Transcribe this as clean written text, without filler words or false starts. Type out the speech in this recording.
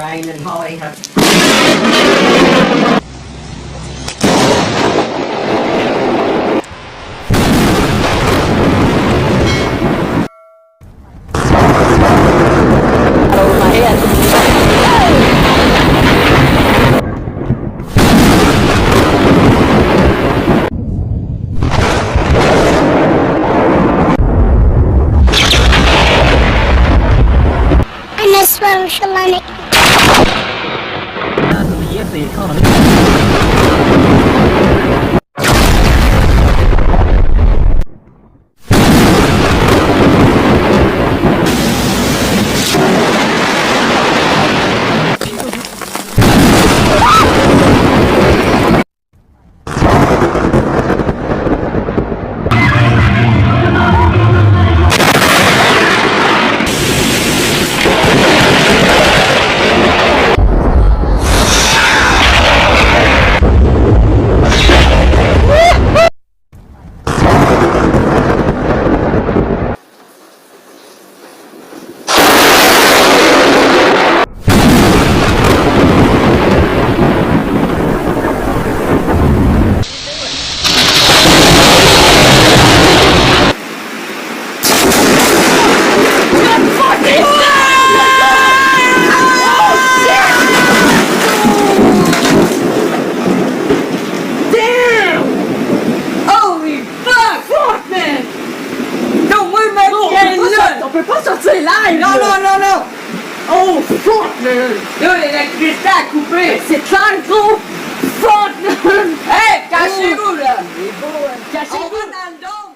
wine and holly. Over my head. أنا أسمع ما شاء الله عليك. On peut pas sortir live! Non, non, non, non! Oh, fuck, man! Là, l'électricité a coupé! C'est clair, gros! Fuck! Hey, cachez-vous, là! Cachez-vous! On va dans le dos!